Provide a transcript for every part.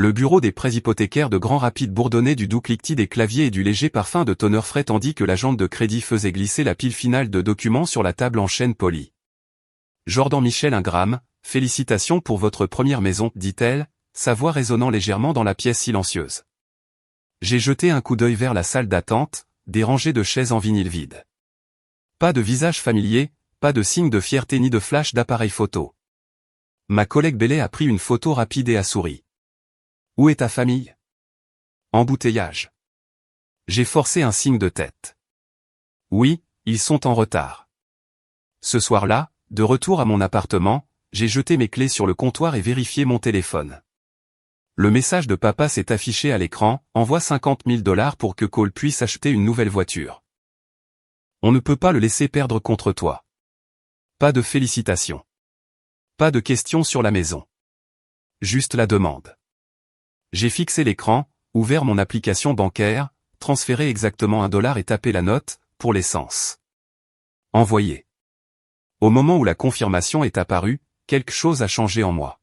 Le bureau des prêts hypothécaires de Grand Rapide bourdonnait du doux cliquetis des claviers et du léger parfum de toner frais tandis que l'agente de crédit faisait glisser la pile finale de documents sur la table en chêne poli. Jordan Michel Ingram, félicitations pour votre première maison, dit-elle, sa voix résonnant légèrement dans la pièce silencieuse. J'ai jeté un coup d'œil vers la salle d'attente, des rangées de chaises en vinyle vide. Pas de visage familier, pas de signe de fierté ni de flash d'appareil photo. Ma collègue Bélé a pris une photo rapide et a souri. Où est ta famille? Embouteillage. J'ai forcé un signe de tête. Oui, ils sont en retard. Ce soir-là, de retour à mon appartement, j'ai jeté mes clés sur le comptoir et vérifié mon téléphone. Le message de papa s'est affiché à l'écran, envoie $50 000 pour que Cole puisse acheter une nouvelle voiture. On ne peut pas le laisser perdre contre toi. Pas de félicitations. Pas de questions sur la maison. Juste la demande. J'ai fixé l'écran, ouvert mon application bancaire, transféré exactement $1 et tapé la note, pour l'essence. Envoyé. Au moment où la confirmation est apparue, quelque chose a changé en moi.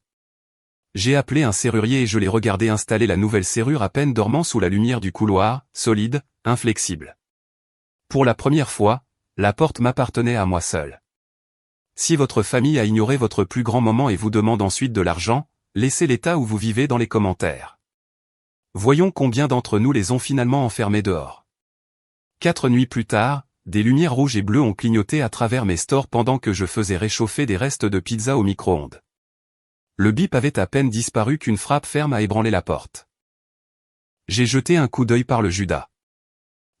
J'ai appelé un serrurier et je l'ai regardé installer la nouvelle serrure à peine dormant sous la lumière du couloir, solide, inflexible. Pour la première fois, la porte m'appartenait à moi seul. Si votre famille a ignoré votre plus grand moment et vous demande ensuite de l'argent, laissez l'état où vous vivez dans les commentaires. Voyons combien d'entre nous les ont finalement enfermés dehors. 4 nuits plus tard, des lumières rouges et bleues ont clignoté à travers mes stores pendant que je faisais réchauffer des restes de pizza au micro-ondes. Le bip avait à peine disparu qu'une frappe ferme a ébranlé la porte. J'ai jeté un coup d'œil par le Judas.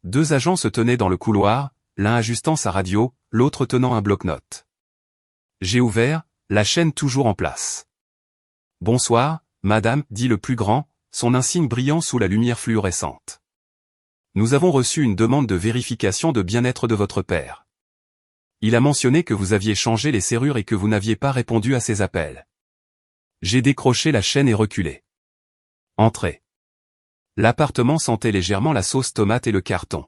2 agents se tenaient dans le couloir, l'un ajustant sa radio, l'autre tenant un bloc-notes. J'ai ouvert, la chaîne toujours en place. « Bonsoir, madame », dit le plus grand, son insigne brillant sous la lumière fluorescente. « Nous avons reçu une demande de vérification de bien-être de votre père. Il a mentionné que vous aviez changé les serrures et que vous n'aviez pas répondu à ses appels. » J'ai décroché la chaîne et reculé. Entrez. L'appartement sentait légèrement la sauce tomate et le carton.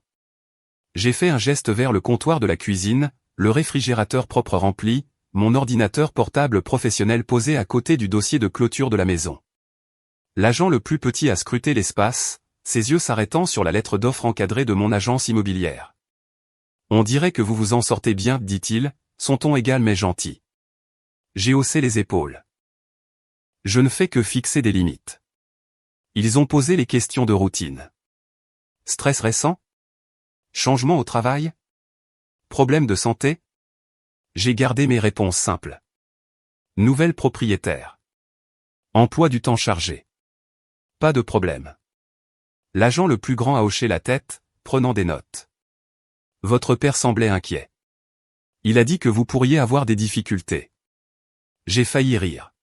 J'ai fait un geste vers le comptoir de la cuisine, le réfrigérateur propre rempli, mon ordinateur portable professionnel posé à côté du dossier de clôture de la maison. L'agent le plus petit a scruté l'espace, ses yeux s'arrêtant sur la lettre d'offre encadrée de mon agence immobilière. On dirait que vous vous en sortez bien, dit-il, son ton égal mais gentil. J'ai haussé les épaules. Je ne fais que fixer des limites. Ils ont posé les questions de routine. Stress récent? Changement au travail? Problème de santé? J'ai gardé mes réponses simples. Nouvelle propriétaire. Emploi du temps chargé. Pas de problème. L'agent le plus grand a hoché la tête, prenant des notes. Votre père semblait inquiet. Il a dit que vous pourriez avoir des difficultés. J'ai failli rire.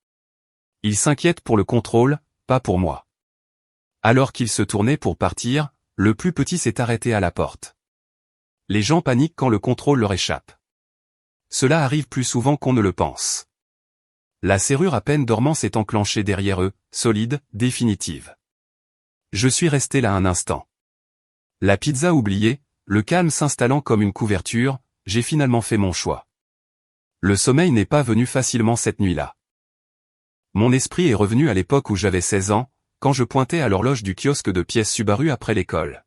Il s'inquiète pour le contrôle, pas pour moi. Alors qu'il se tournait pour partir, le plus petit s'est arrêté à la porte. Les gens paniquent quand le contrôle leur échappe. Cela arrive plus souvent qu'on ne le pense. La serrure à peine dormant s'est enclenchée derrière eux, solide, définitive. Je suis resté là un instant. La pizza oubliée, le calme s'installant comme une couverture, j'ai finalement fait mon choix. Le sommeil n'est pas venu facilement cette nuit-là. Mon esprit est revenu à l'époque où j'avais 16 ans, quand je pointais à l'horloge du kiosque de pièces Subaru après l'école.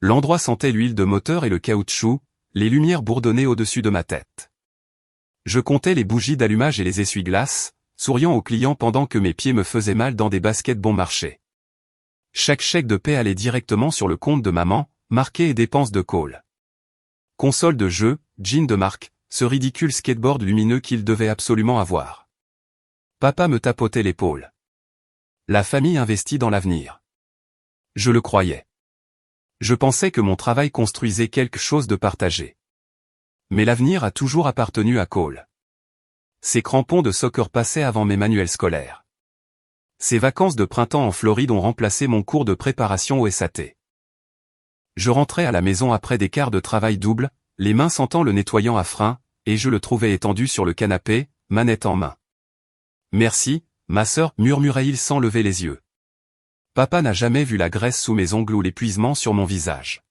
L'endroit sentait l'huile de moteur et le caoutchouc, les lumières bourdonnaient au-dessus de ma tête. Je comptais les bougies d'allumage et les essuie-glaces, souriant aux clients pendant que mes pieds me faisaient mal dans des baskets bon marché. Chaque chèque de paie allait directement sur le compte de maman, marqué et dépenses de Cole. Console de jeu, jean de marque, ce ridicule skateboard lumineux qu'il devait absolument avoir. Papa me tapotait l'épaule. La famille investit dans l'avenir. Je le croyais. Je pensais que mon travail construisait quelque chose de partagé. Mais l'avenir a toujours appartenu à Cole. Ses crampons de soccer passaient avant mes manuels scolaires. Ses vacances de printemps en Floride ont remplacé mon cours de préparation au SAT. Je rentrais à la maison après des quarts de travail double, les mains sentant le nettoyant à frein, et je le trouvais étendu sur le canapé, manette en main. « Merci, ma sœur » murmurait-il sans lever les yeux. Papa n'a jamais vu la graisse sous mes ongles ou l'épuisement sur mon visage.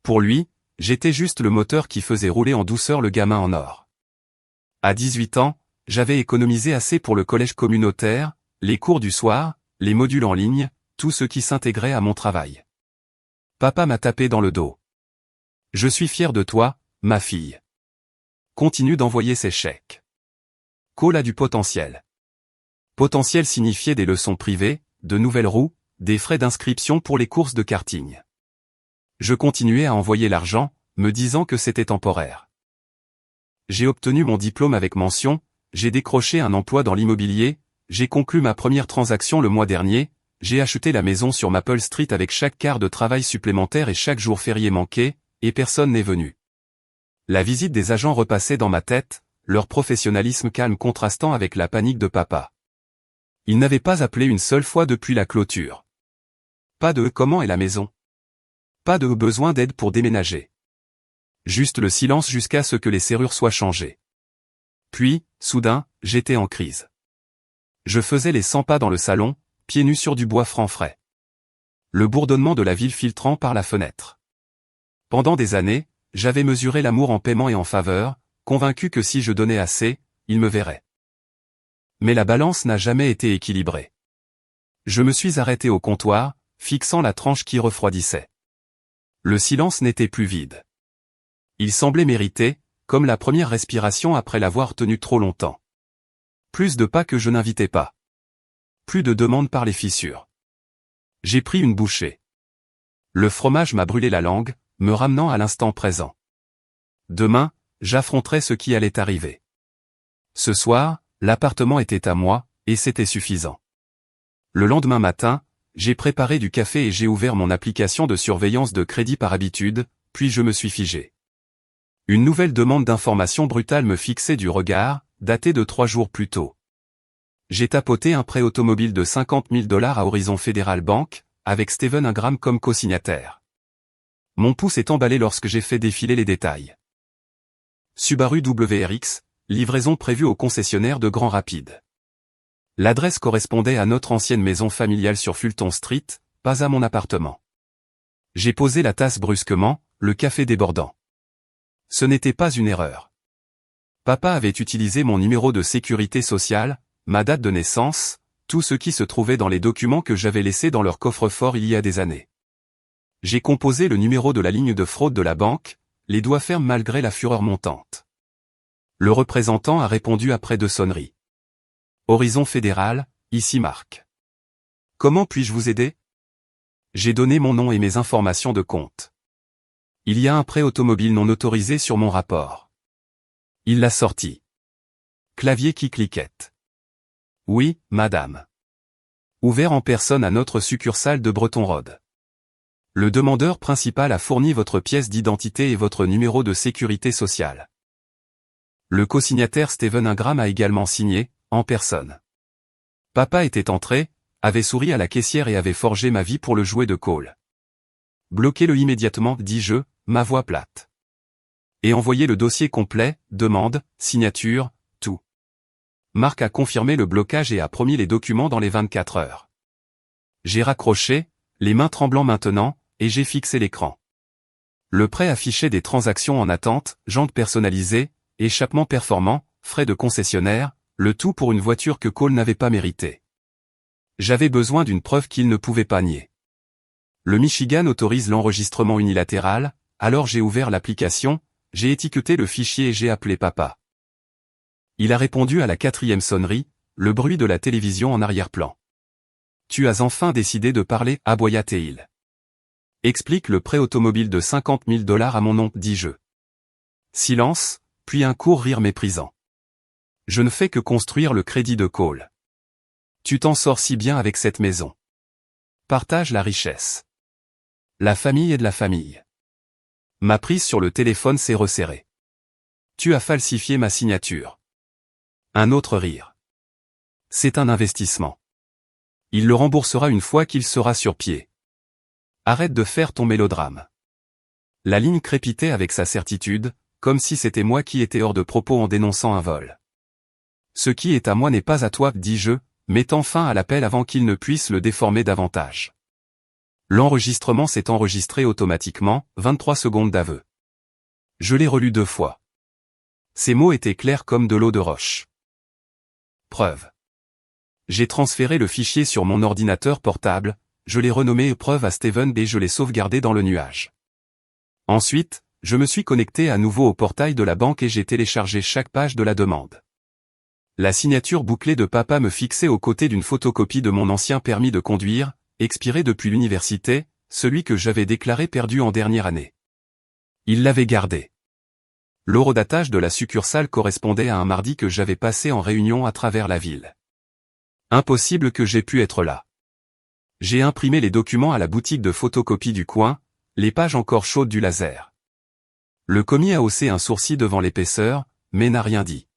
Pour lui, j'étais juste le moteur qui faisait rouler en douceur le gamin en or. À 18 ans, j'avais économisé assez pour le collège communautaire, les cours du soir, les modules en ligne, tout ce qui s'intégrait à mon travail. Papa m'a tapé dans le dos. Je suis fier de toi, ma fille. Continue d'envoyer ces chèques. Cole a du potentiel. Potentiel signifiait des leçons privées, de nouvelles roues, des frais d'inscription pour les courses de karting. Je continuais à envoyer l'argent, me disant que c'était temporaire. J'ai obtenu mon diplôme avec mention, j'ai décroché un emploi dans l'immobilier, j'ai conclu ma première transaction le mois dernier, j'ai acheté la maison sur Maple Street avec chaque quart de travail supplémentaire et chaque jour férié manqué, et personne n'est venu. La visite des agents repassait dans ma tête, leur professionnalisme calme contrastant avec la panique de papa. Ils n'avaient pas appelé une seule fois depuis la clôture. Pas de « comment est la maison ?» Pas de « besoin d'aide pour déménager ?» Juste le silence jusqu'à ce que les serrures soient changées. Puis, soudain, j'étais en crise. Je faisais les 100 pas dans le salon, pieds nus sur du bois franc frais. Le bourdonnement de la ville filtrant par la fenêtre. Pendant des années, j'avais mesuré l'amour en paiement et en faveur, convaincu que si je donnais assez, il me verrait. Mais la balance n'a jamais été équilibrée. Je me suis arrêté au comptoir, fixant la tranche qui refroidissait. Le silence n'était plus vide. Il semblait mériter, comme la première respiration après l'avoir tenu trop longtemps. Plus de pas que je n'invitais pas. Plus de demandes par les fissures. J'ai pris une bouchée. Le fromage m'a brûlé la langue, me ramenant à l'instant présent. Demain, j'affronterai ce qui allait arriver. Ce soir, l'appartement était à moi, et c'était suffisant. Le lendemain matin, j'ai préparé du café et j'ai ouvert mon application de surveillance de crédit par habitude, puis je me suis figé. Une nouvelle demande d'information brutale me fixait du regard, datée de 3 jours plus tôt. J'ai tapoté un prêt automobile de 50 000 $ à Horizon Federal Bank, avec Steven Ingram comme co-signataire. Mon pouce est emballé lorsque j'ai fait défiler les détails. Subaru WRX, livraison prévue au concessionnaire de Grand Rapids. L'adresse correspondait à notre ancienne maison familiale sur Fulton Street, pas à mon appartement. J'ai posé la tasse brusquement, le café débordant. Ce n'était pas une erreur. Papa avait utilisé mon numéro de sécurité sociale, ma date de naissance, tout ce qui se trouvait dans les documents que j'avais laissés dans leur coffre-fort il y a des années. J'ai composé le numéro de la ligne de fraude de la banque, les doigts fermes malgré la fureur montante. Le représentant a répondu après 2 sonneries. Horizon Fédéral, ici Marc. Comment puis-je vous aider? J'ai donné mon nom et mes informations de compte. Il y a un prêt automobile non autorisé sur mon rapport. Il l'a sorti. Clavier qui cliquette. Oui, madame. Ouvert en personne à notre succursale de Breton Road. Le demandeur principal a fourni votre pièce d'identité et votre numéro de sécurité sociale. Le co-signataire Steven Ingram a également signé, en personne. Papa était entré, avait souri à la caissière et avait forgé ma vie pour le jouet de Cole. Bloquez-le immédiatement, dis-je, ma voix plate. Et envoyez le dossier complet, demande, signature, tout. Marc a confirmé le blocage et a promis les documents dans les 24 heures. J'ai raccroché, les mains tremblant maintenant, et j'ai fixé l'écran. Le prêt affichait des transactions en attente, jantes personnalisées, échappements performants, frais de concessionnaire, le tout pour une voiture que Cole n'avait pas méritée. J'avais besoin d'une preuve qu'il ne pouvait pas nier. Le Michigan autorise l'enregistrement unilatéral, alors j'ai ouvert l'application, j'ai étiqueté le fichier et j'ai appelé papa. Il a répondu à la 4e sonnerie, le bruit de la télévision en arrière-plan. Tu as enfin décidé de parler, aboya-t-il. Explique le prêt automobile de 50 000 $ à mon nom, dis-je. Silence, puis un court rire méprisant. Je ne fais que construire le crédit de Cole. Tu t'en sors si bien avec cette maison. Partage la richesse. La famille est de la famille. Ma prise sur le téléphone s'est resserrée. Tu as falsifié ma signature. Un autre rire. C'est un investissement. Il le remboursera une fois qu'il sera sur pied. Arrête de faire ton mélodrame. La ligne crépitait avec sa certitude, comme si c'était moi qui étais hors de propos en dénonçant un vol. Ce qui est à moi n'est pas à toi, dis-je, mettant fin à l'appel avant qu'il ne puisse le déformer davantage. L'enregistrement s'est enregistré automatiquement, 23 secondes d'aveu. Je l'ai relu 2 fois. Ces mots étaient clairs comme de l'eau de roche. Preuve. J'ai transféré le fichier sur mon ordinateur portable, je l'ai renommé épreuve à Steven et je l'ai sauvegardé dans le nuage. Ensuite, je me suis connecté à nouveau au portail de la banque et j'ai téléchargé chaque page de la demande. La signature bouclée de papa me fixait aux côtés d'une photocopie de mon ancien permis de conduire, expiré depuis l'université, celui que j'avais déclaré perdu en dernière année. Il l'avait gardé. L'horodatage de la succursale correspondait à un mardi que j'avais passé en réunion à travers la ville. Impossible que j'aie pu être là. J'ai imprimé les documents à la boutique de photocopie du coin, les pages encore chaudes du laser. Le commis a haussé un sourcil devant l'épaisseur, mais n'a rien dit.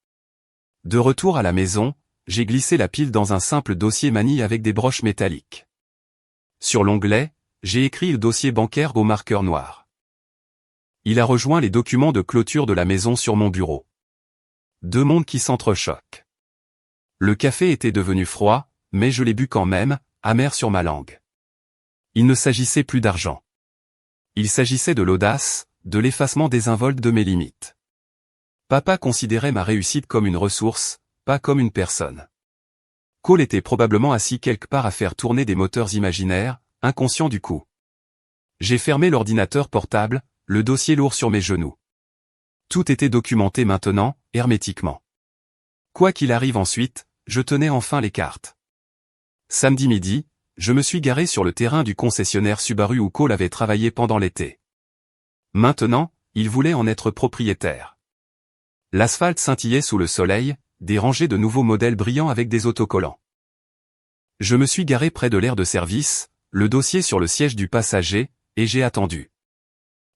De retour à la maison, j'ai glissé la pile dans un simple dossier manille avec des broches métalliques. Sur l'onglet, j'ai écrit le dossier bancaire au marqueur noir. Il a rejoint les documents de clôture de la maison sur mon bureau. Deux mondes qui s'entrechoquent. Le café était devenu froid, mais je l'ai bu quand même, amer sur ma langue. Il ne s'agissait plus d'argent. Il s'agissait de l'audace, de l'effacement désinvolte de mes limites. Papa considérait ma réussite comme une ressource, pas comme une personne. Cole était probablement assis quelque part à faire tourner des moteurs imaginaires, inconscient du coup. J'ai fermé l'ordinateur portable, le dossier lourd sur mes genoux. Tout était documenté maintenant, hermétiquement. Quoi qu'il arrive ensuite, je tenais enfin les cartes. Samedi midi, je me suis garé sur le terrain du concessionnaire Subaru où Cole avait travaillé pendant l'été. Maintenant, il voulait en être propriétaire. L'asphalte scintillait sous le soleil, des rangées de nouveaux modèles brillants avec des autocollants. Je me suis garé près de l'aire de service, le dossier sur le siège du passager, et j'ai attendu.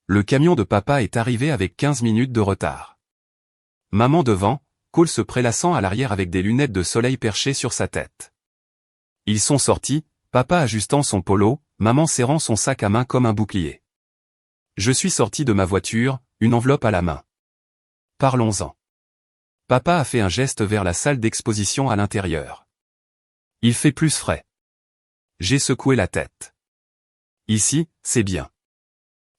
Le camion de papa est arrivé avec 15 minutes de retard. Maman devant, Cole se prélassant à l'arrière avec des lunettes de soleil perchées sur sa tête. Ils sont sortis, papa ajustant son polo, maman serrant son sac à main comme un bouclier. Je suis sorti de ma voiture, une enveloppe à la main. Parlons-en. Papa a fait un geste vers la salle d'exposition à l'intérieur. Il fait plus frais. J'ai secoué la tête. Ici, c'est bien.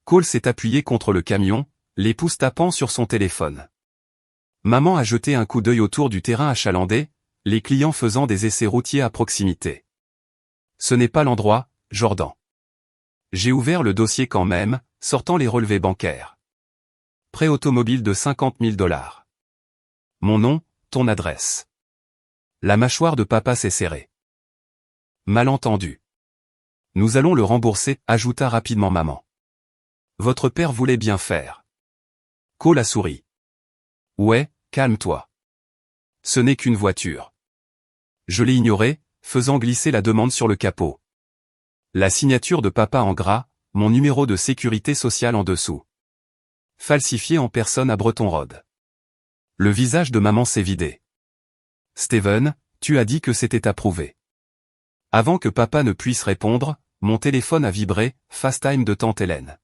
Cole s'est appuyé contre le camion, les pouces tapant sur son téléphone. Maman a jeté un coup d'œil autour du terrain achalandé, les clients faisant des essais routiers à proximité. Ce n'est pas l'endroit, Jordan. J'ai ouvert le dossier quand même, sortant les relevés bancaires. Prêt automobile de 50 000 $. Mon nom, ton adresse. La mâchoire de papa s'est serrée. Malentendu. Nous allons le rembourser, ajouta rapidement maman. Votre père voulait bien faire. Cole a souri. Ouais, calme-toi. Ce n'est qu'une voiture. Je l'ai ignoré, faisant glisser la demande sur le capot. La signature de papa en gras, mon numéro de sécurité sociale en dessous. Falsifié en personne à Breton Road. Le visage de maman s'est vidé. Steven, tu as dit que c'était approuvé. Avant que papa ne puisse répondre, mon téléphone a vibré, FaceTime de tante Hélène.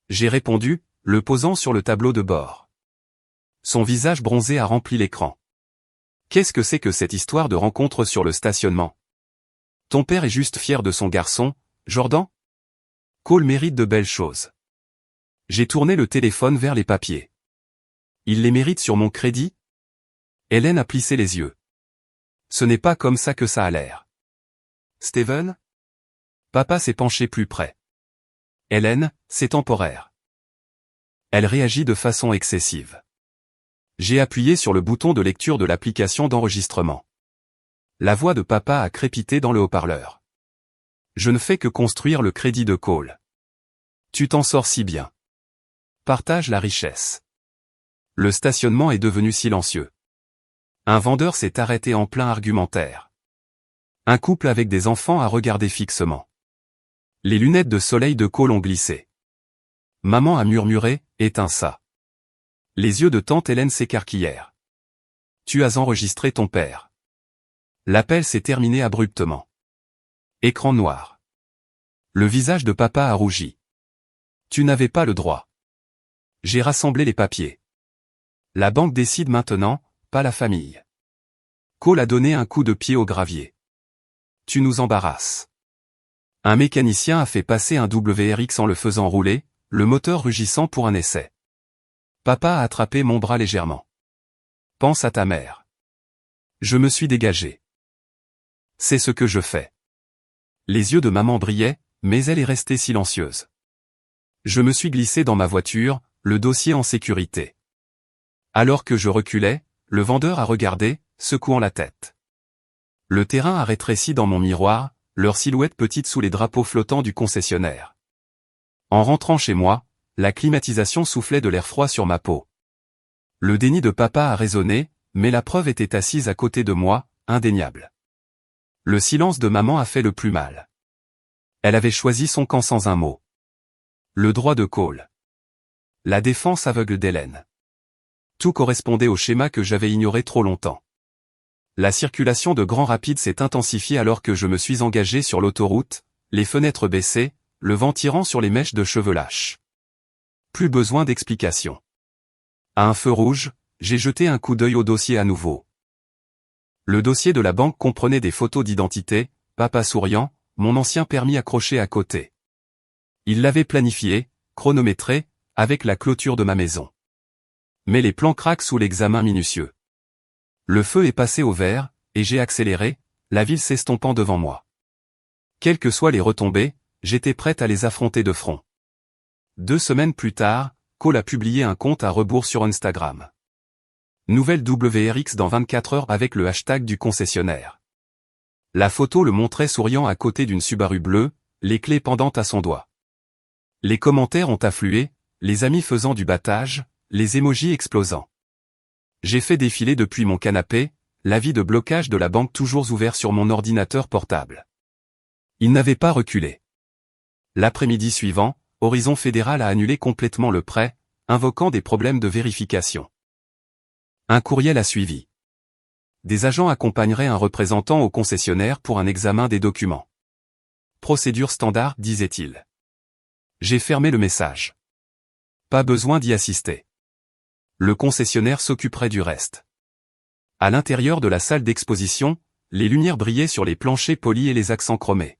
J'ai répondu, le posant sur le tableau de bord. Son visage bronzé a rempli l'écran. Qu'est-ce que c'est que cette histoire de rencontre sur le stationnement? Ton père est juste fier de son garçon, Jordan? Cole mérite de belles choses. J'ai tourné le téléphone vers les papiers. Il les mérite sur mon crédit? Hélène a plissé les yeux. Ce n'est pas comme ça que ça a l'air. Steven? Papa s'est penché plus près. Hélène, c'est temporaire. Elle réagit de façon excessive. J'ai appuyé sur le bouton de lecture de l'application d'enregistrement. La voix de papa a crépité dans le haut-parleur. Je ne fais que construire le crédit de Cole. Tu t'en sors si bien. Partage la richesse. Le stationnement est devenu silencieux. Un vendeur s'est arrêté en plein argumentaire. Un couple avec des enfants a regardé fixement. Les lunettes de soleil de Cole ont glissé. Maman a murmuré, éteins ça. Les yeux de tante Hélène s'écarquillèrent. Tu as enregistré ton père. L'appel s'est terminé abruptement. Écran noir. Le visage de papa a rougi. Tu n'avais pas le droit. J'ai rassemblé les papiers. La banque décide maintenant, pas la famille. Cole a donné un coup de pied au gravier. Tu nous embarrasses. Un mécanicien a fait passer un WRX en le faisant rouler, le moteur rugissant pour un essai. Papa a attrapé mon bras légèrement. Pense à ta mère. Je me suis dégagé. C'est ce que je fais. Les yeux de maman brillaient, mais elle est restée silencieuse. Je me suis glissé dans ma voiture, le dossier en sécurité. Alors que je reculais, le vendeur a regardé, secouant la tête. Le terrain a rétréci dans mon miroir, leur silhouette petite sous les drapeaux flottants du concessionnaire. En rentrant chez moi, la climatisation soufflait de l'air froid sur ma peau. Le déni de papa a résonné, mais la preuve était assise à côté de moi, indéniable. Le silence de maman a fait le plus mal. Elle avait choisi son camp sans un mot. Le droit de Cole. La défense aveugle d'Hélène. Tout correspondait au schéma que j'avais ignoré trop longtemps. La circulation de Grand Rapides s'est intensifiée alors que je me suis engagé sur l'autoroute, les fenêtres baissées, le vent tirant sur les mèches de cheveux lâches. Plus besoin d'explications. À un feu rouge, j'ai jeté un coup d'œil au dossier à nouveau. Le dossier de la banque comprenait des photos d'identité, papa souriant, mon ancien permis accroché à côté. Il l'avait planifié, chronométré, avec la clôture de ma maison. Mais les plans craquent sous l'examen minutieux. Le feu est passé au vert, et j'ai accéléré, la ville s'estompant devant moi. Quelles que soient les retombées, j'étais prête à les affronter de front. 2 semaines plus tard, Cole a publié un compte à rebours sur Instagram. Nouvelle WRX dans 24 heures avec le hashtag du concessionnaire. La photo le montrait souriant à côté d'une Subaru bleue, les clés pendantes à son doigt. Les commentaires ont afflué, les amis faisant du battage, les émojis explosant. J'ai fait défiler depuis mon canapé, l'avis de blocage de la banque toujours ouvert sur mon ordinateur portable. Il n'avait pas reculé. L'après-midi suivant, Horizon Fédéral a annulé complètement le prêt, invoquant des problèmes de vérification. Un courriel a suivi. Des agents accompagneraient un représentant au concessionnaire pour un examen des documents. Procédure standard, disait-il. J'ai fermé le message. Pas besoin d'y assister. Le concessionnaire s'occuperait du reste. À l'intérieur de la salle d'exposition, les lumières brillaient sur les planchers polis et les accents chromés.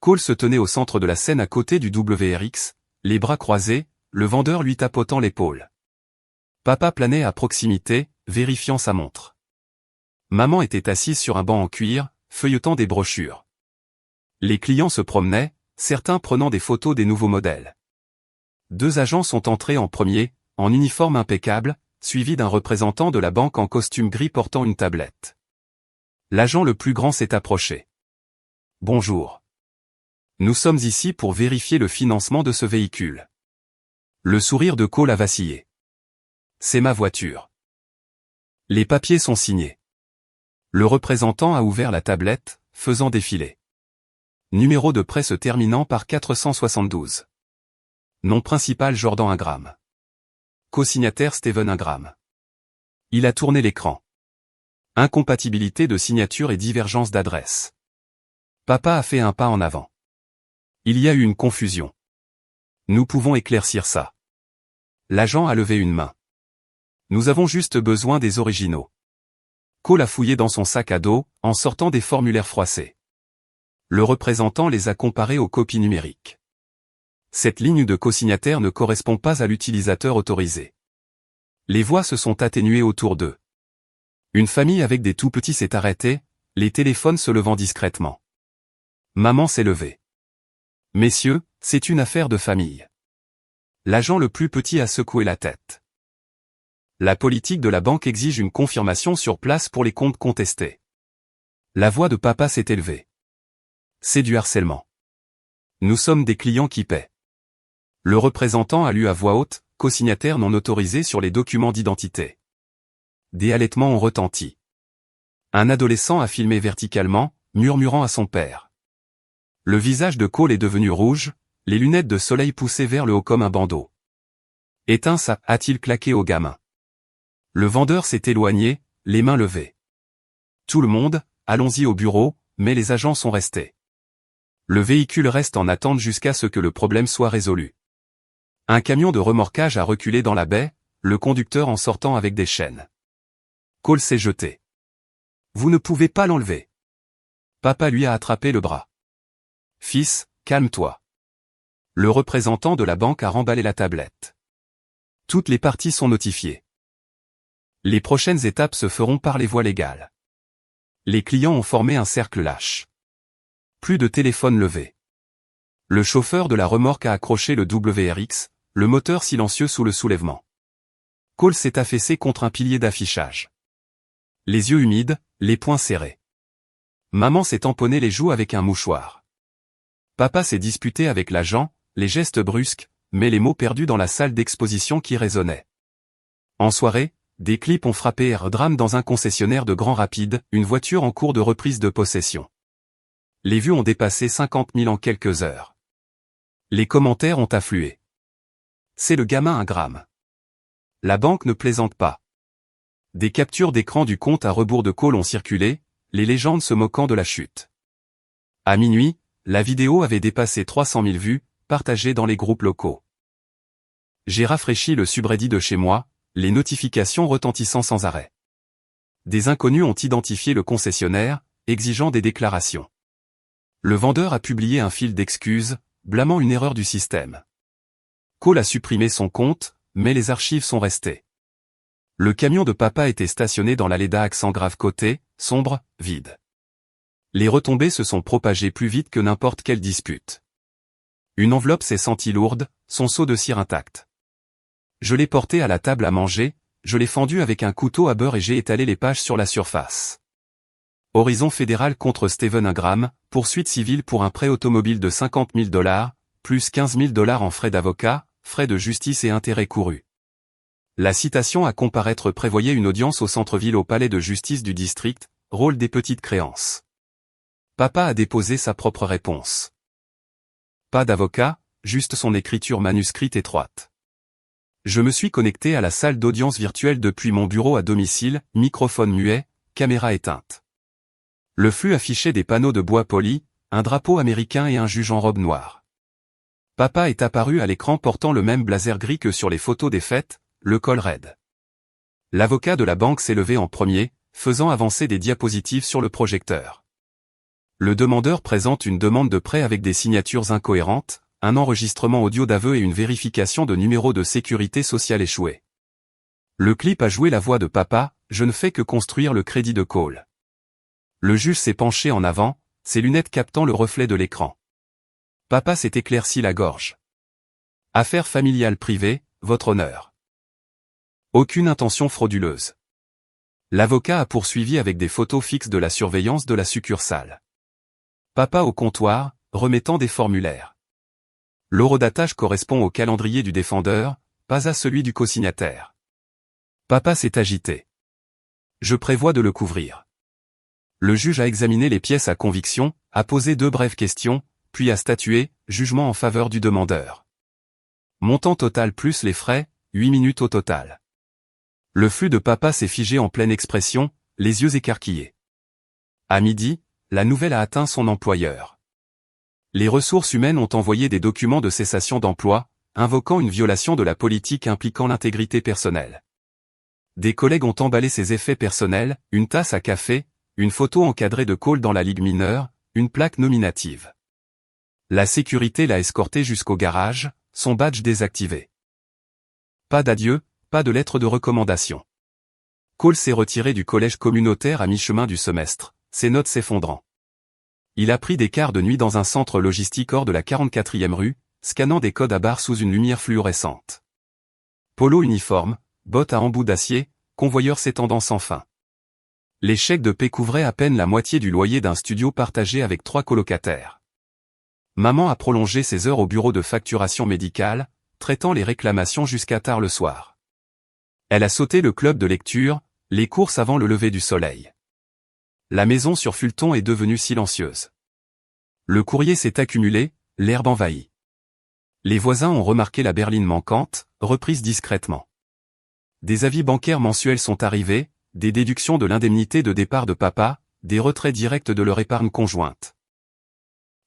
Cole se tenait au centre de la scène à côté du WRX, les bras croisés, le vendeur lui tapotant l'épaule. Papa planait à proximité, vérifiant sa montre. Maman était assise sur un banc en cuir, feuilletant des brochures. Les clients se promenaient, certains prenant des photos des nouveaux modèles. 2 agents sont entrés en premier, en uniforme impeccable, suivis d'un représentant de la banque en costume gris portant une tablette. L'agent le plus grand s'est approché. Bonjour. Nous sommes ici pour vérifier le financement de ce véhicule. Le sourire de Cole a vacillé. C'est ma voiture. Les papiers sont signés. Le représentant a ouvert la tablette, faisant défiler. Numéro de prêt se terminant par 472. Nom principal Jordan Ingram. Co-signataire Steven Ingram. Il a tourné l'écran. Incompatibilité de signature et divergence d'adresse. Papa a fait un pas en avant. Il y a eu une confusion. Nous pouvons éclaircir ça. L'agent a levé une main. Nous avons juste besoin des originaux. Cole a fouillé dans son sac à dos, en sortant des formulaires froissés. Le représentant les a comparés aux copies numériques. Cette ligne de co-signataire ne correspond pas à l'utilisateur autorisé. Les voix se sont atténuées autour d'eux. Une famille avec des tout-petits s'est arrêtée, les téléphones se levant discrètement. Maman s'est levée. Messieurs, c'est une affaire de famille. L'agent le plus petit a secoué la tête. La politique de la banque exige une confirmation sur place pour les comptes contestés. La voix de papa s'est élevée. C'est du harcèlement. Nous sommes des clients qui paient. Le représentant a lu à voix haute, co-signataire non autorisé sur les documents d'identité. Des halètements ont retenti. Un adolescent a filmé verticalement, murmurant à son père. Le visage de Cole est devenu rouge, les lunettes de soleil poussées vers le haut comme un bandeau. Éteins ça, a-t-il claqué au gamin. Le vendeur s'est éloigné, les mains levées. Tout le monde, allons-y au bureau, mais les agents sont restés. Le véhicule reste en attente jusqu'à ce que le problème soit résolu. Un camion de remorquage a reculé dans la baie, le conducteur en sortant avec des chaînes. Cole s'est jeté. Vous ne pouvez pas l'enlever. Papa lui a attrapé le bras. Fils, calme-toi. Le représentant de la banque a remballé la tablette. Toutes les parties sont notifiées. Les prochaines étapes se feront par les voies légales. Les clients ont formé un cercle lâche. Plus de téléphone levé. Le chauffeur de la remorque a accroché le WRX, le moteur silencieux sous le soulèvement. Cole s'est affaissé contre un pilier d'affichage. Les yeux humides, les poings serrés. Maman s'est tamponné les joues avec un mouchoir. Papa s'est disputé avec l'agent, les gestes brusques, mais les mots perdus dans la salle d'exposition qui résonnaient. En soirée, des clips ont frappé drame dans un concessionnaire de Grand Rapide, une voiture en cours de reprise de possession. Les vues ont dépassé 50 000 en quelques heures. Les commentaires ont afflué. C'est le gamin un gramme. La banque ne plaisante pas. Des captures d'écran du compte à rebours de Cole ont circulé, les légendes se moquant de la chute. À minuit, la vidéo avait dépassé 300 000 vues, partagées dans les groupes locaux. J'ai rafraîchi le subreddit de chez moi, les notifications retentissant sans arrêt. Des inconnus ont identifié le concessionnaire, exigeant des déclarations. Le vendeur a publié un fil d'excuses, blâmant une erreur du système. Cole a supprimé son compte, mais les archives sont restées. Le camion de papa était stationné dans l'allée d'accent grave côté, sombre, vide. Les retombées se sont propagées plus vite que n'importe quelle dispute. Une enveloppe s'est sentie lourde, son seau de cire intact. Je l'ai porté à la table à manger, je l'ai fendu avec un couteau à beurre et j'ai étalé les pages sur la surface. Horizon fédéral contre Steven Ingram, poursuite civile pour un prêt automobile de 50 000 $, plus 15 000 $ en frais d'avocat, frais de justice et intérêts courus. La citation à comparaître prévoyait une audience au centre-ville au palais de justice du district, rôle des petites créances. Papa a déposé sa propre réponse. Pas d'avocat, juste son écriture manuscrite étroite. Je me suis connecté à la salle d'audience virtuelle depuis mon bureau à domicile, microphone muet, caméra éteinte. Le flux affichait des panneaux de bois poli, un drapeau américain et un juge en robe noire. Papa est apparu à l'écran portant le même blazer gris que sur les photos des fêtes, le col raide. L'avocat de la banque s'est levé en premier, faisant avancer des diapositives sur le projecteur. Le demandeur présente une demande de prêt avec des signatures incohérentes, un enregistrement audio d'aveu et une vérification de numéro de sécurité sociale échoué. Le clip a joué la voix de papa, je ne fais que construire le crédit de Cole. Le juge s'est penché en avant, ses lunettes captant le reflet de l'écran. Papa s'est éclairci la gorge. Affaire familiale privée, votre honneur. Aucune intention frauduleuse. L'avocat a poursuivi avec des photos fixes de la surveillance de la succursale. Papa au comptoir, remettant des formulaires. L'horodatage correspond au calendrier du défendeur, pas à celui du cosignataire. Papa s'est agité. Je prévois de le couvrir. Le juge a examiné les pièces à conviction, a posé 2 brèves questions, puis a statué, jugement en faveur du demandeur. Montant total plus les frais, 8 minutes au total. Le flux de papa s'est figé en pleine expression, les yeux écarquillés. À midi, la nouvelle a atteint son employeur. Les ressources humaines ont envoyé des documents de cessation d'emploi, invoquant une violation de la politique impliquant l'intégrité personnelle. Des collègues ont emballé ses effets personnels, une tasse à café, une photo encadrée de Cole dans la Ligue mineure, une plaque nominative. La sécurité l'a escorté jusqu'au garage, son badge désactivé. Pas d'adieu, pas de lettre de recommandation. Cole s'est retiré du collège communautaire à mi-chemin du semestre, ses notes s'effondrant. Il a pris des quarts de nuit dans un centre logistique hors de la 44e rue, scannant des codes à barres sous une lumière fluorescente. Polo uniforme, bottes à embout d'acier, convoyeur s'étendant sans fin. Les chèques de paie couvraient à peine la moitié du loyer d'un studio partagé avec 3 colocataires. Maman a prolongé ses heures au bureau de facturation médicale, traitant les réclamations jusqu'à tard le soir. Elle a sauté le club de lecture, les courses avant le lever du soleil. La maison sur Fulton est devenue silencieuse. Le courrier s'est accumulé, l'herbe envahie. Les voisins ont remarqué la berline manquante, reprise discrètement. Des avis bancaires mensuels sont arrivés, des déductions de l'indemnité de départ de papa, des retraits directs de leur épargne conjointe.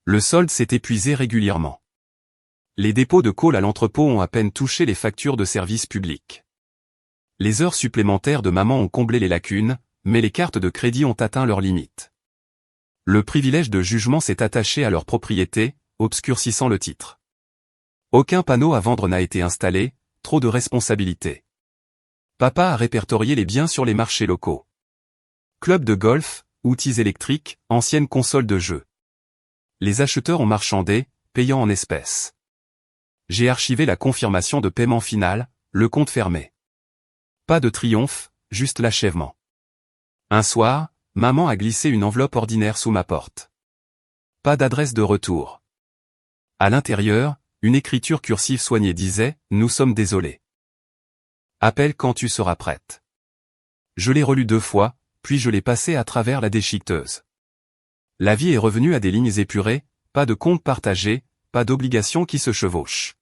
Le solde s'est épuisé régulièrement. Les dépôts de Cole à l'entrepôt ont à peine touché les factures de services publics. Les heures supplémentaires de maman ont comblé les lacunes, mais les cartes de crédit ont atteint leurs limites. Le privilège de jugement s'est attaché à leur propriété, obscurcissant le titre. Aucun panneau à vendre n'a été installé, trop de responsabilités. Papa a répertorié les biens sur les marchés locaux. Club de golf, outils électriques, anciennes consoles de jeux. Les acheteurs ont marchandé, payant en espèces. J'ai archivé la confirmation de paiement final, le compte fermé. Pas de triomphe, juste l'achèvement. Un soir, maman a glissé une enveloppe ordinaire sous ma porte. Pas d'adresse de retour. À l'intérieur, une écriture cursive soignée disait « Nous sommes désolés. Appelle quand tu seras prête ». Je l'ai relu 2 fois, puis je l'ai passé à travers la déchiqueteuse. La vie est revenue à des lignes épurées, pas de comptes partagés, pas d'obligations qui se chevauchent.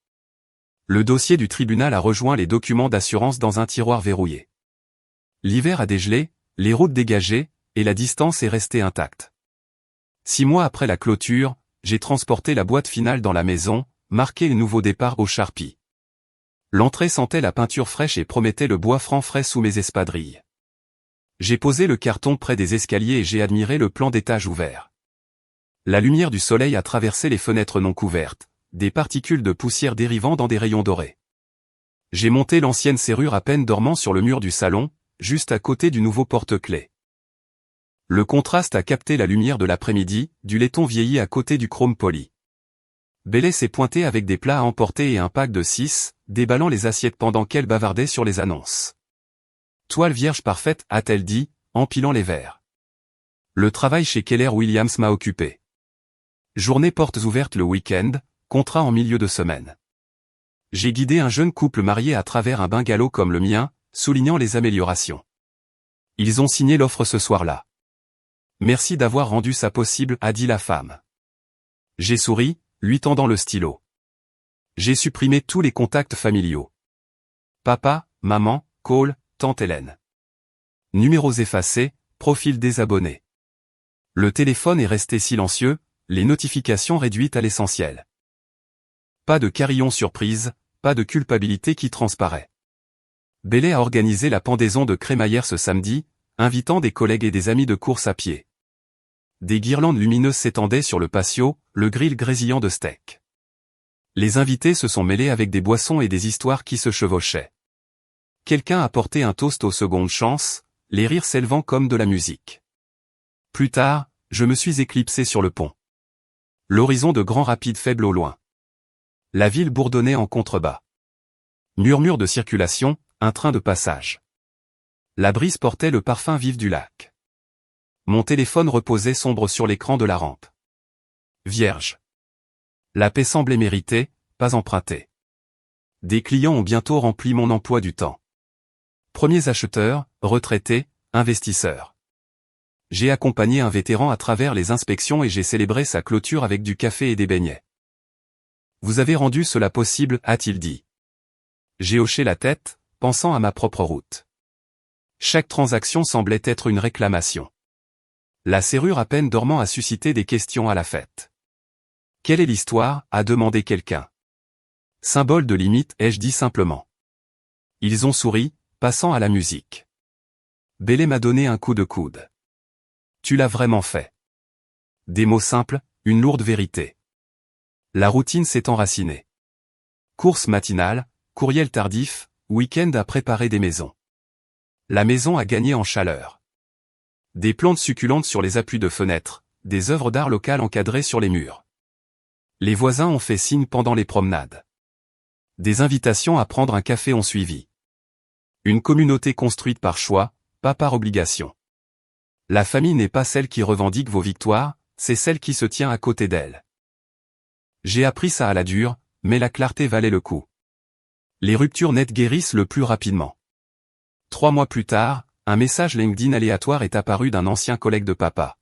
Le dossier du tribunal a rejoint les documents d'assurance dans un tiroir verrouillé. L'hiver a dégelé, les routes dégagées, et la distance est restée intacte. 6 mois après la clôture, j'ai transporté la boîte finale dans la maison, marqué le nouveau départ au charpie. L'entrée sentait la peinture fraîche et promettait le bois franc frais sous mes espadrilles. J'ai posé le carton près des escaliers et j'ai admiré le plan d'étage ouvert. La lumière du soleil a traversé les fenêtres non couvertes, des particules de poussière dérivant dans des rayons dorés. J'ai monté l'ancienne serrure à peine dormant sur le mur du salon, juste à côté du nouveau porte-clés. Le contraste a capté la lumière de l'après-midi, du laiton vieilli à côté du chrome poli. Bélé s'est pointée avec des plats à emporter et un pack de 6, déballant les assiettes pendant qu'elle bavardait sur les annonces. Toile vierge parfaite, a-t-elle dit, empilant les verres. Le travail chez Keller Williams m'a occupé. Journée portes ouvertes le week-end, contrat en milieu de semaine. J'ai guidé un jeune couple marié à travers un bungalow comme le mien, soulignant les améliorations. Ils ont signé l'offre ce soir-là. Merci d'avoir rendu ça possible, a dit la femme. J'ai souri, lui tendant le stylo. J'ai supprimé tous les contacts familiaux. Papa, maman, Cole, tante Hélène. Numéros effacés, profil désabonné. Le téléphone est resté silencieux, les notifications réduites à l'essentiel. Pas de carillon surprise, pas de culpabilité qui transparaît. Bélé a organisé la pendaison de crémaillère ce samedi, invitant des collègues et des amis de course à pied. Des guirlandes lumineuses s'étendaient sur le patio, le grill grésillant de steak. Les invités se sont mêlés avec des boissons et des histoires qui se chevauchaient. Quelqu'un a porté un toast aux secondes chances, les rires s'élevant comme de la musique. Plus tard, je me suis éclipsé sur le pont. L'horizon de grands rapides faibles au loin. La ville bourdonnait en contrebas. Murmure de circulation, un train de passage. La brise portait le parfum vif du lac. Mon téléphone reposait sombre sur l'écran de la rampe. Vierge. La paix semblait méritée, pas empruntée. Des clients ont bientôt rempli mon emploi du temps. Premiers acheteurs, retraités, investisseurs. J'ai accompagné un vétéran à travers les inspections et j'ai célébré sa clôture avec du café et des beignets. Vous avez rendu cela possible, a-t-il dit. J'ai hoché la tête, pensant à ma propre route. Chaque transaction semblait être une réclamation. La serrure à peine dormant a suscité des questions à la fête. Quelle est l'histoire, a demandé quelqu'un. Symbole de limite, ai-je dit simplement. Ils ont souri, passant à la musique. Bélé m'a donné un coup de coude. Tu l'as vraiment fait. Des mots simples, une lourde vérité. La routine s'est enracinée. Course matinale, courriel tardif, week-end à préparer des maisons. La maison a gagné en chaleur. Des plantes succulentes sur les appuis de fenêtres, des œuvres d'art locales encadrées sur les murs. Les voisins ont fait signe pendant les promenades. Des invitations à prendre un café ont suivi. Une communauté construite par choix, pas par obligation. La famille n'est pas celle qui revendique vos victoires, c'est celle qui se tient à côté d'elle. J'ai appris ça à la dure, mais la clarté valait le coup. Les ruptures nettes guérissent le plus rapidement. 3 mois plus tard, un message LinkedIn aléatoire est apparu d'un ancien collègue de papa.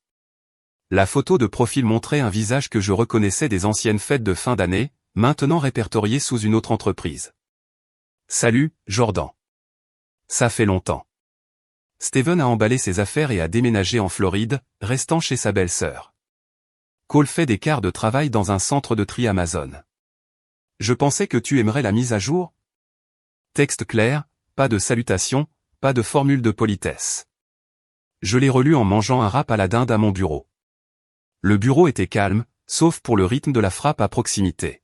La photo de profil montrait un visage que je reconnaissais des anciennes fêtes de fin d'année, maintenant répertorié sous une autre entreprise. Salut, Jordan. Ça fait longtemps. Steven a emballé ses affaires et a déménagé en Floride, restant chez sa belle-sœur. Cole fait des quarts de travail dans un centre de tri Amazon. Je pensais que tu aimerais la mise à jour. Texte clair, pas de salutations, pas de formule de politesse. Je l'ai relu en mangeant un wrap à la dinde à mon bureau. Le bureau était calme, sauf pour le rythme de la frappe à proximité.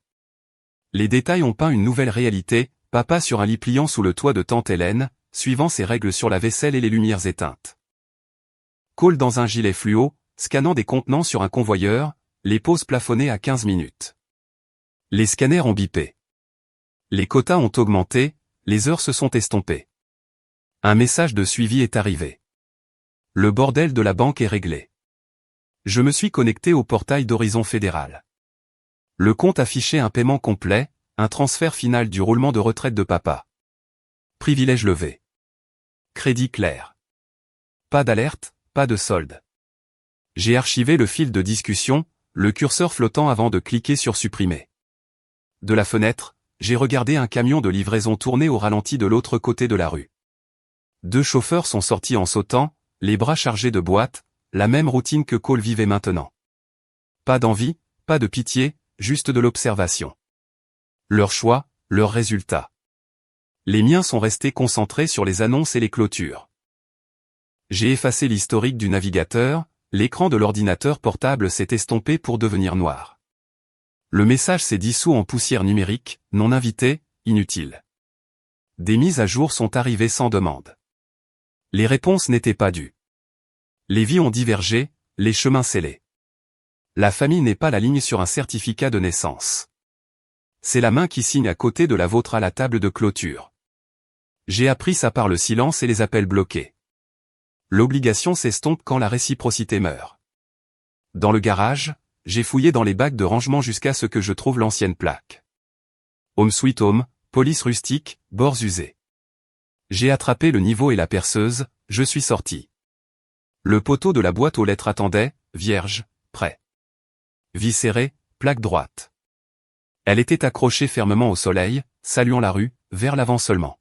Les détails ont peint une nouvelle réalité, papa sur un lit pliant sous le toit de tante Hélène, suivant ses règles sur la vaisselle et les lumières éteintes. Call dans un gilet fluo, scannant des contenants sur un convoyeur, les pauses plafonnées à 15 minutes. Les scanners ont bipé. Les quotas ont augmenté, les heures se sont estompées. Un message de suivi est arrivé. Le bordel de la banque est réglé. Je me suis connecté au portail d'Horizon Fédéral. Le compte affichait un paiement complet, un transfert final du roulement de retraite de papa. Privilège levé. Crédit clair. Pas d'alerte, pas de solde. J'ai archivé le fil de discussion, le curseur flottant avant de cliquer sur supprimer. De la fenêtre, j'ai regardé un camion de livraison tourner au ralenti de l'autre côté de la rue. 2 chauffeurs sont sortis en sautant, les bras chargés de boîtes, la même routine que Cole vivait maintenant. Pas d'envie, pas de pitié, juste de l'observation. Leur choix, leurs résultats. Les miens sont restés concentrés sur les annonces et les clôtures. J'ai effacé l'historique du navigateur, l'écran de l'ordinateur portable s'est estompé pour devenir noir. Le message s'est dissous en poussière numérique, non invité, inutile. Des mises à jour sont arrivées sans demande. Les réponses n'étaient pas dues. Les vies ont divergé, les chemins scellés. La famille n'est pas la ligne sur un certificat de naissance. C'est la main qui signe à côté de la vôtre à la table de clôture. J'ai appris ça par le silence et les appels bloqués. L'obligation s'estompe quand la réciprocité meurt. Dans le garage, j'ai fouillé dans les bacs de rangement jusqu'à ce que je trouve l'ancienne plaque. Home Sweet Home, police rustique, bords usés. J'ai attrapé le niveau et la perceuse, je suis sorti. Le poteau de la boîte aux lettres attendait, vierge, prêt. Vis serrée, plaque droite. Elle était accrochée fermement au soleil, saluant la rue, vers l'avant seulement.